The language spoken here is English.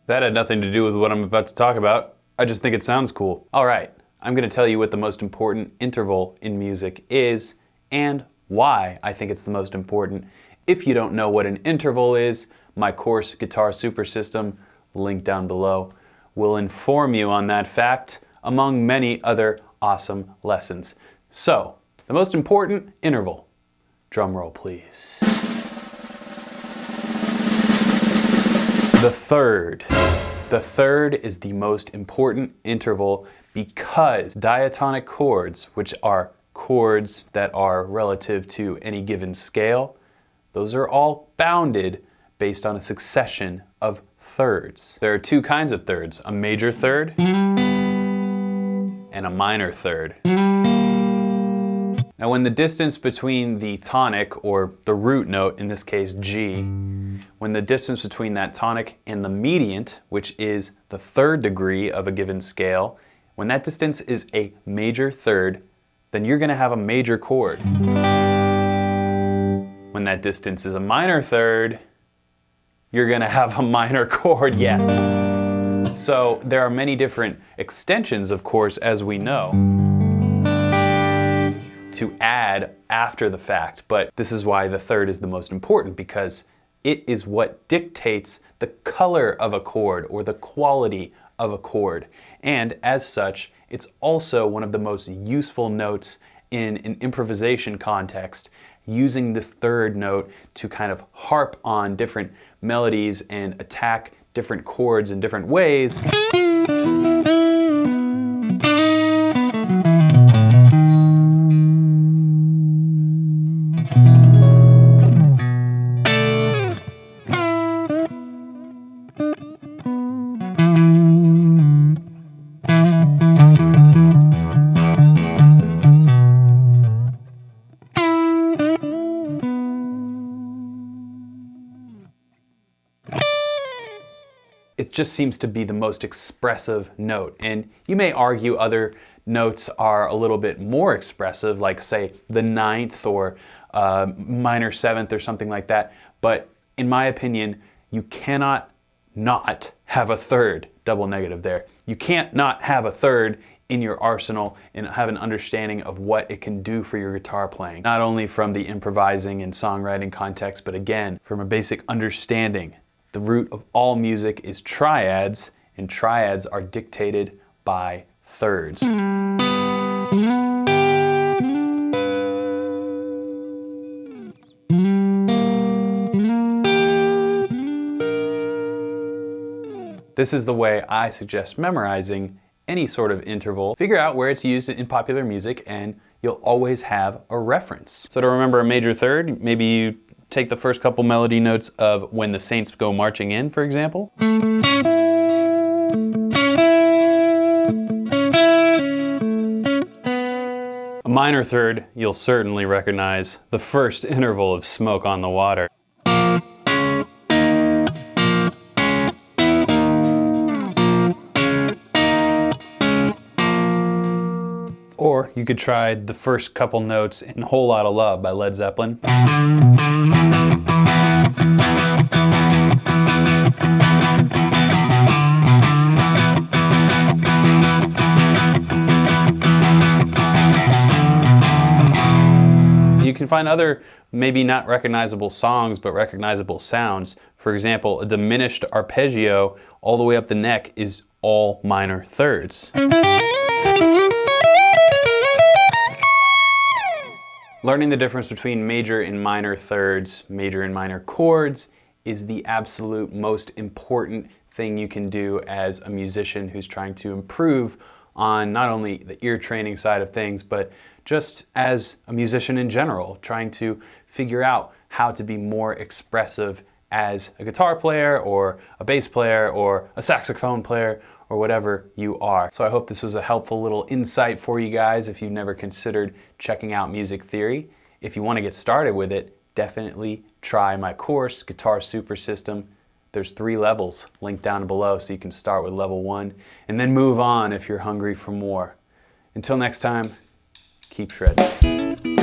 That had nothing to do with what I'm about to talk about. I just think it sounds cool. All right, I'm gonna tell you what the most important interval in music is and why I think it's the most important. If you don't know what an interval is, my course, Guitar Super System, link down below, will inform you on that fact, among many other awesome lessons. So, the most important interval. Drum roll, please. The third. The third is the most important interval because diatonic chords, which are chords that are relative to any given scale, those are all bounded based on a succession of thirds. There are two kinds of thirds, a major third and a minor third. Now when the distance between the tonic, or the root note, in this case G, when the distance between that tonic and the mediant, which is the third degree of a given scale, when that distance is a major third, then you're going to have a major chord. When that distance is a minor third, you're going to have a minor chord, yes. So there are many different extensions, of course, as we know, to add after the fact, but this is why the third is the most important, because it is what dictates the color of a chord or the quality of a chord. And as such, it's also one of the most useful notes in an improvisation context, using this third note to kind of harp on different melodies and attack different chords in different ways. It just seems to be the most expressive note. And you may argue other notes are a little bit more expressive, like say the ninth or minor seventh or something like that. But in my opinion, you cannot not have a third. Double negative there. You can't not have a third in your arsenal and have an understanding of what it can do for your guitar playing. Not only from the improvising and songwriting context, but again, from a basic understanding. The root of all music is triads, and triads are dictated by thirds. This is the way I suggest memorizing any sort of interval. Figure out where it's used in popular music and you'll always have a reference. So to remember a major third, maybe you take the first couple melody notes of When the Saints Go Marching In, for example. A minor third, you'll certainly recognize the first interval of Smoke on the Water. Or you could try the first couple notes in Whole Lotta Love by Led Zeppelin. You can find other, maybe not recognizable songs, but recognizable sounds. For example, a diminished arpeggio all the way up the neck is all minor thirds. Learning the difference between major and minor thirds, major and minor chords, is the absolute most important thing you can do as a musician who's trying to improve on not only the ear training side of things, but just as a musician in general, trying to figure out how to be more expressive as a guitar player or a bass player or a saxophone player or whatever you are. So I hope this was a helpful little insight for you guys if you've never considered checking out music theory. If you want to get started with it, definitely try my course, Guitar Super System. There's 3 levels linked down below, so you can start with level 1 and then move on if you're hungry for more. Until next time, keep shredding.